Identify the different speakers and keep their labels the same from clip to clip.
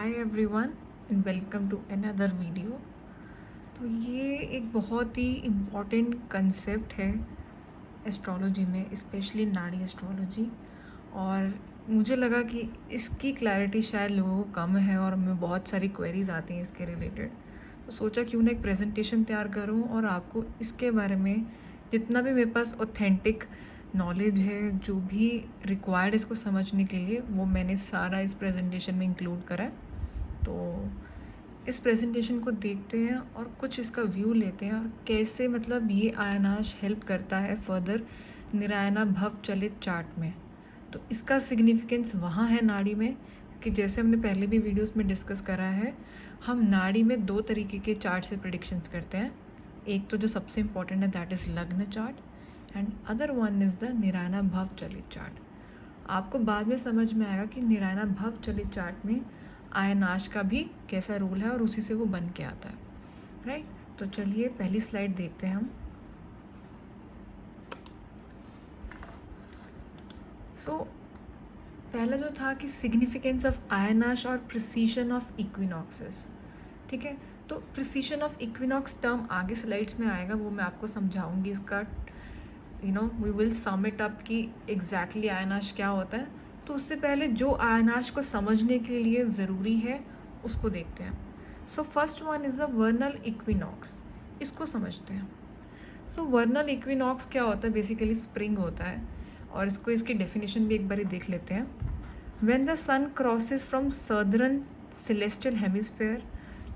Speaker 1: Hi everyone and welcome to another video. तो ये एक बहुत ही इम्पॉर्टेंट कंसेप्ट है एस्ट्रोलॉजी में, स्पेशली नाड़ी एस्ट्रोलॉजी। और मुझे लगा कि इसकी क्लैरिटी शायद लोगों को कम है और हमें बहुत सारी क्वेरीज आती हैं इसके रिलेटेड। तो सोचा क्यों ना एक प्रेजेंटेशन तैयार करूं और आपको इसके बारे में जितना भी मेरे पास ऑथेंटिक नॉलेज है, जो भी रिक्वायर्ड इसको समझने के लिए, वो मैंने सारा इस प्रेजेंटेशन में इंक्लूड करा है। तो इस प्रेजेंटेशन को देखते हैं और कुछ इसका व्यू लेते हैं और कैसे मतलब ये आयनाश हेल्प करता है फर्दर निरायना भव चलित चार्ट में। तो इसका सिग्निफिकेंस वहाँ है नाड़ी में कि जैसे हमने पहले भी वीडियोस में डिस्कस करा है, हम नाड़ी में दो तरीके के चार्ट से प्रेडिक्शंस करते हैं। एक तो जो सबसे इम्पॉर्टेंट है that is lagna chart and other one is the nirayana bhav chalit chart. आपको बाद में समझ में आएगा कि निरायना भव चलित चार्ट में आयनाश का भी कैसा रोल है और उसी से वो बन के आता है, राइट। तो चलिए पहली स्लाइड देखते हैं हम। पहला जो था कि सिग्निफिकेंस ऑफ आयनाश और प्रिसीशन ऑफ इक्विनॉक्सेस, ठीक है। तो प्रिसीशन ऑफ इक्विनॉक्स टर्म आगे स्लाइड्स में आएगा, वो मैं आपको समझाऊंगी। इसका we will sum it up कि एग्जैक्टली आयनाश क्या होता है। तो उससे पहले जो आयनाश को समझने के लिए ज़रूरी है उसको देखते हैं। So first one is a वर्नल equinox, इसको समझते हैं। सो वर्नल इक्विनॉक्स क्या होता है? बेसिकली स्प्रिंग होता है और इसकी डेफिनेशन भी एक बार देख लेते हैं। When the sun crosses from southern celestial hemisphere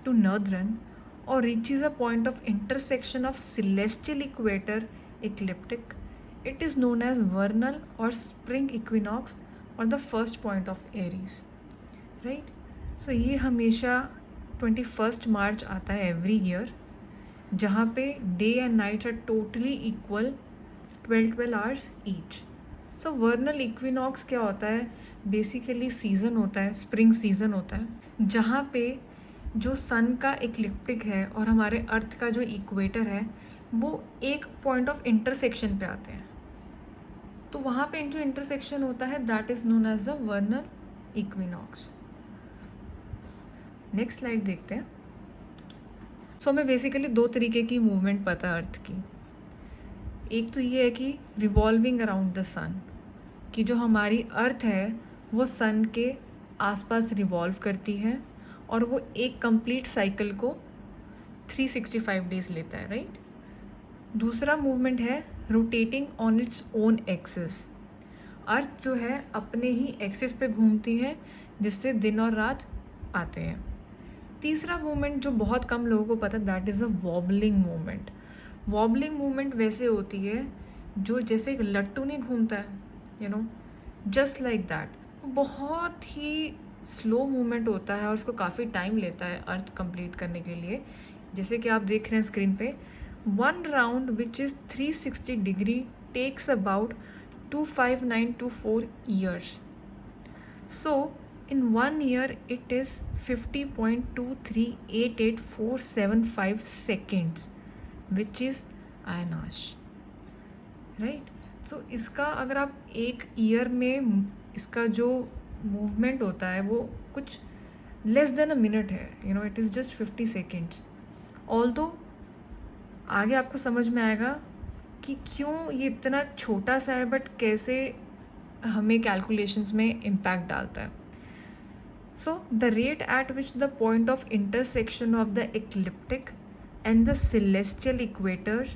Speaker 1: to northern or reaches a point of intersection of celestial equator ecliptic, it is known as vernal or spring equinox or the first point of Aries, right? So ये हमेशा 21 मार्च आता है every year, जहाँ पे day and night are totally equal 12 hours each. So vernal equinox क्या होता है? Basically season होता है, स्प्रिंग सीज़न होता है, जहाँ पे जो सन का इक्लिप्टिक है और हमारे अर्थ का जो इक्वेटर है वो एक पॉइंट ऑफ इंटरसेक्शन पे आते हैं। तो वहाँ पे जो इंटरसेक्शन होता है that is known as the vernal equinox. Next slide देखते हैं। सो हमें बेसिकली दो तरीके की मूवमेंट पता है अर्थ की। एक तो ये है कि रिवॉल्विंग अराउंड द सन, कि जो हमारी अर्थ है वो सन के आसपास रिवॉल्व करती है और वो एक कंप्लीट साइकिल को 365 डेज लेता है, राइट। दूसरा मूवमेंट है rotating on its own axis. Earth जो है अपने ही एक्सिस पे घूमती है, जिससे दिन और रात आते हैं। तीसरा मूवमेंट जो बहुत कम लोगों को पता, that is a wobbling movement. Wobbling movement वैसे होती है जो जैसे एक लट्टू नहीं घूमता है, जस्ट लाइक दैट। बहुत ही स्लो मूवमेंट होता है और उसको काफ़ी टाइम लेता है अर्थ कंप्लीट करने के लिए। जैसे कि आप देख रहे हैं स्क्रीन पे, 1 round which is 360 degree takes about 259 to 4 years. So in 1 year it is 50.2388475 seconds, which is आयनाश, right. सो इसका अगर आप एक ईयर में इसका जो मूवमेंट होता है वो कुछ लेस देन अ मिनट है, it is just 50 seconds. Although आगे आपको समझ में आएगा कि क्यों ये इतना छोटा सा है बट कैसे हमें कैलकुलेशंस में इम्पैक्ट डालता है। So the rate at which the point of intersection of the ecliptic and the celestial equator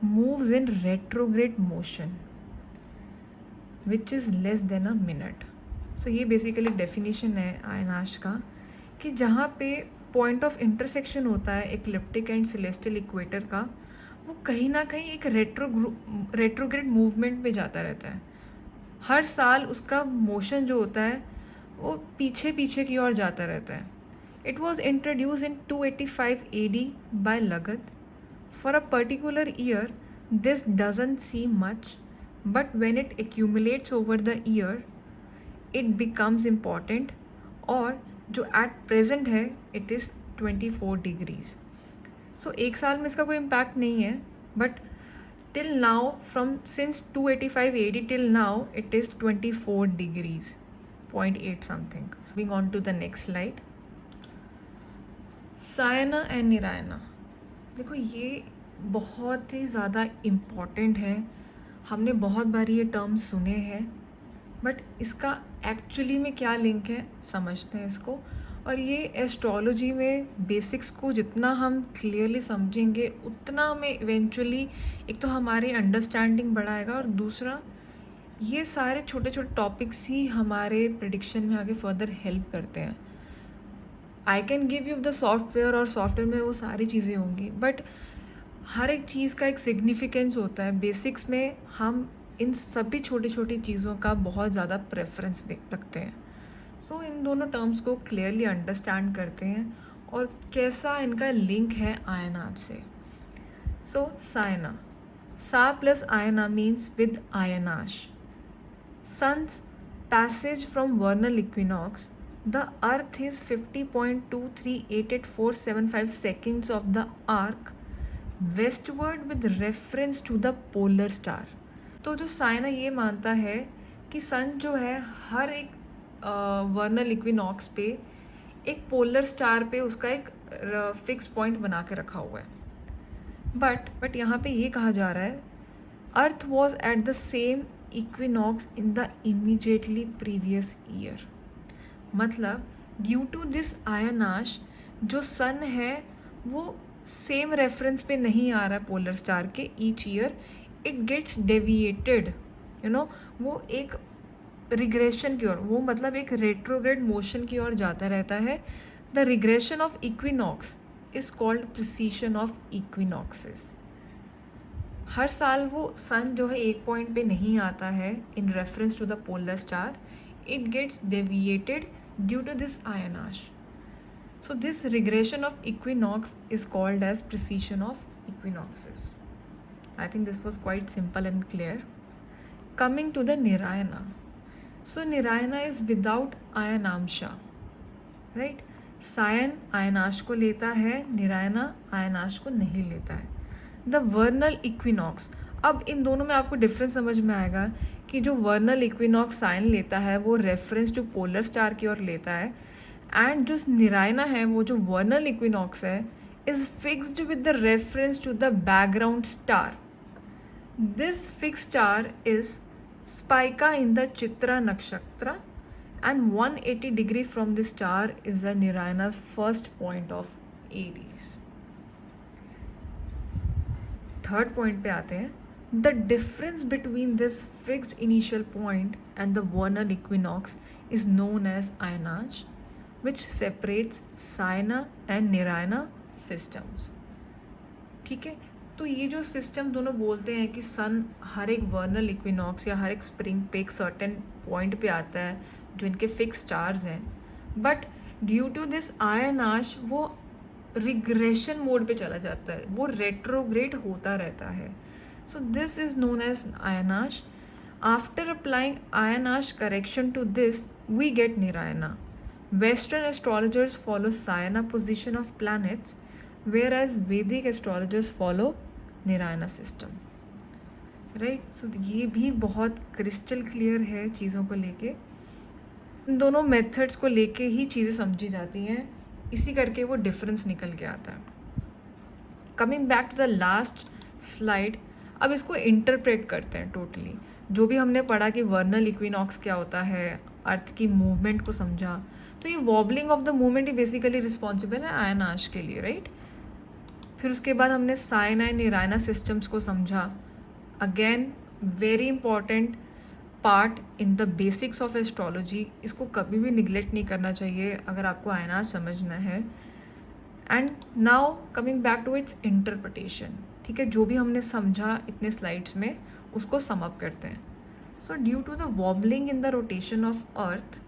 Speaker 1: moves in retrograde motion which is less than a minute. So ये बेसिकली डेफिनेशन है आयनाश का, कि जहाँ पे point of intersection होता है ecliptic and celestial equator का, वो कहीं ना कहीं एक रेट्रोग्रेड मूवमेंट में जाता रहता है। हर साल उसका मोशन जो होता है वो पीछे पीछे की ओर जाता रहता है। It was introduce in 285 AD by लगत. For a particular year, this doesn't seem much, but when it accumulates over the year, it becomes important. और जो at present है it is 24 degrees. So एक साल में इसका कोई impact नहीं है, but till now, since 285 AD till now, it is 24 degrees, 0.8 something. Moving on to the next slide. Sayana and nirayana, देखो ये बहुत ही ज़्यादा इम्पॉर्टेंट है। हमने बहुत बार ये टर्म सुने हैं, बट इसका एक्चुअली में क्या लिंक है समझते हैं इसको। और ये एस्ट्रोलॉजी में बेसिक्स को जितना हम क्लियरली समझेंगे उतना हमें इवेंचुअली एक तो हमारी अंडरस्टैंडिंग बढ़ाएगा, और दूसरा ये सारे छोटे छोटे टॉपिक्स ही हमारे प्रिडिक्शन में आगे फर्दर हेल्प करते हैं। I can give you the software, और सॉफ्टवेयर में वो सारी चीज़ें होंगी, बट हर एक चीज़ का एक सिग्निफिकेंस होता है। बेसिक्स में हम इन सभी छोटी छोटी चीज़ों का बहुत ज़्यादा प्रेफरेंस रखते हैं। सो इन दोनों टर्म्स को क्लियरली अंडरस्टैंड करते हैं और कैसा इनका लिंक है आयनाज से। सो Saina, sa plus ayana means with ayanamsha. Sun's passage from vernal equinox, the Earth is 50.2388475 seconds of the arc westward with reference to the polar star। तो जो साइना ये मानता है कि सन जो है हर एक वर्नल इक्विनॉक्स पे एक पोलर स्टार पे उसका एक फिक्स पॉइंट बना के रखा हुआ है। बट यहाँ पे ये कहा जा रहा है अर्थ was at the same equinox in the immediately previous year. मतलब ड्यू टू दिस आयनाश जो सन है वो सेम रेफरेंस पे नहीं आ रहा है पोलर स्टार के each year, it gets deviated, वो एक रिग्रेशन की ओर, वो मतलब एक रेट्रोग्रेड मोशन की ओर जाता रहता है। The regression of equinox is called precession of equinoxes. हर साल वो सन जो है एक पॉइंट पे नहीं आता है in reference to the polar star, it gets deviated due to this ayanamsha. So this regression of equinox is called as precession of equinoxes. I think this was quite simple and clear. Coming to the Nirayana. So Nirayana is without ayanamsha, right? Sayana ayanamsha को लेता है, निरायना आयनाश को नहीं लेता है। The vernal equinox, अब इन दोनों में आपको डिफरेंस समझ में आएगा कि जो वर्नल इक्विनॉक्स सायन लेता है वो रेफरेंस टू पोलर स्टार की ओर लेता है, एंड जो निरायना है वो जो वर्नल इक्विनॉक्स है is fixed with the reference to the background star. This fix star is spica in the Chitra nakshatra and 180 degree from the star is the Nirayana's first point of Aries. Third point पे आते हैं। The difference between this fixed initial point and the vernal equinox is known as Ayanaj, which separates Sayana and Nirayana systems. ठीक है, तो ये जो system दोनों बोलते हैं कि सन हर एक वर्नल इक्विनॉक्स या हर एक स्प्रिंग पे एक सर्टेन पॉइंट पे आता है जो इनके फिक्स स्टार्स हैं, बट ड्यू टू दिस आयनाश वो रिग्रेशन मोड पे चला जाता है, वो रेट्रोग्रेड होता रहता है। So this is known as ayanamsha. After applying ayanamsha correction to this we get nirayana. Western astrologers follow sayana position of planets, whereas Vedic astrologers follow Nirayana system, right? So ये भी बहुत क्रिस्टल क्लियर है चीज़ों को लेके। इन दोनों मेथड्स को लेके ही चीज़ें समझी जाती हैं, इसी करके वो डिफरेंस निकल के आता है। Coming back to the last slide, अब इसको इंटरप्रेट करते हैं टोटली। जो भी हमने पढ़ा कि वर्नल इक्विनॉक्स क्या होता है, अर्थ की मूवमेंट को समझा, तो ये wobbling of the movement he basically responsible है आयनाश के लिए, राइट? फिर उसके बाद हमने साइन एंड निरायना सिस्टम्स को समझा। Again very important part in the basics of astrology, इसको कभी भी निगलेक्ट नहीं करना चाहिए अगर आपको आयनाश समझना है। And now coming back to its interpretation, ठीक है, जो भी हमने समझा इतने स्लाइड्स में उसको सम अप करते हैं। So due to the wobbling in the rotation of earth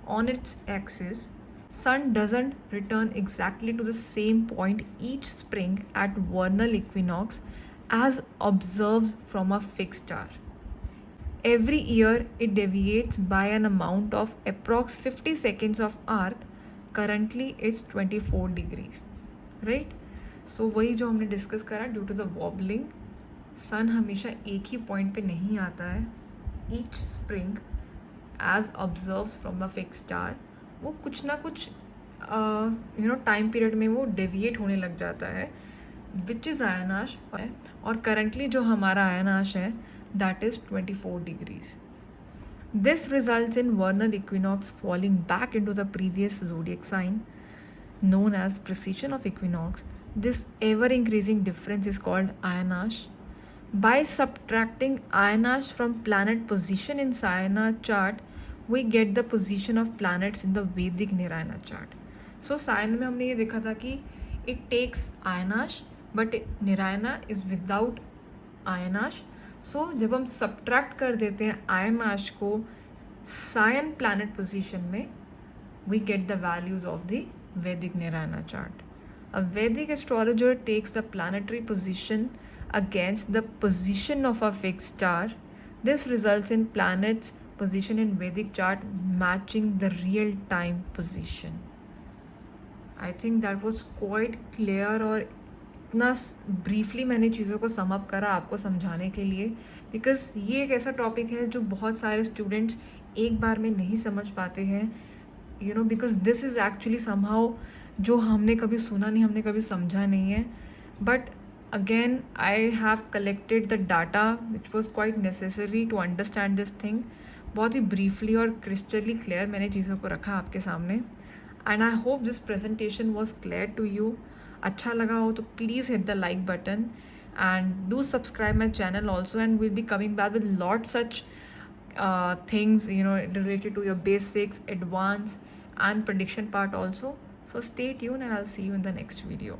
Speaker 1: on its axis, Sun doesn't return exactly to the same point each spring at vernal equinox as observed from a fixed star. Every year it deviates by an amount of approx 50 seconds of arc. Currently it's 24 degrees, right? So वही जो हमने discuss करा, due to the wobbling sun हमेशा एक ही point पे नहीं आता है each spring as observes from a fix star, वो कुछ ना कुछ टाइम पीरियड में वो डेविएट होने लग जाता है, विच इज़ आयनाश है। और करंटली जो हमारा आयनाश है that is 24 degrees. This results in vernal equinox falling back into the previous zodiac sign, known as precession of equinox. This ever increasing difference is called Ayanash. By subtracting Ayanash from planet position in Sayana chart, we get the position of planets in the Vedic Nirayana chart. So Sayana में हमने ये देखा था कि it takes Ayanash but Nirayana is without Ayanash. सो जब हम subtract कर देते हैं आयनाश को सायन प्लैनेट पोजीशन में, we get the values of the Vedic nirayana chart. A Vedic astrologer takes the planetary position against the position of a fixed star. This results in planets' position in Vedic chart matching the real time position. I think that was quite clear, और इतना briefly मैंने चीज़ों को sum up करा आपको समझाने के लिए, बिकॉज ये एक ऐसा टॉपिक है जो बहुत सारे स्टूडेंट्स एक बार में नहीं समझ पाते हैं, because this is actually somehow जो हमने कभी सुना नहीं, हमने कभी समझा नहीं है. But again I have collected the data which was quite necessary to understand this thing. बहुत ही ब्रीफली और क्रिस्टली क्लियर मैंने चीज़ों को रखा आपके सामने, and I hope this presentation was clear to you. अच्छा लगा हो तो please hit the like button and do subscribe my channel also, and we'll be coming back with lot such things related to your basics, advanced and prediction part also. So stay tuned and I'll see you in the next video.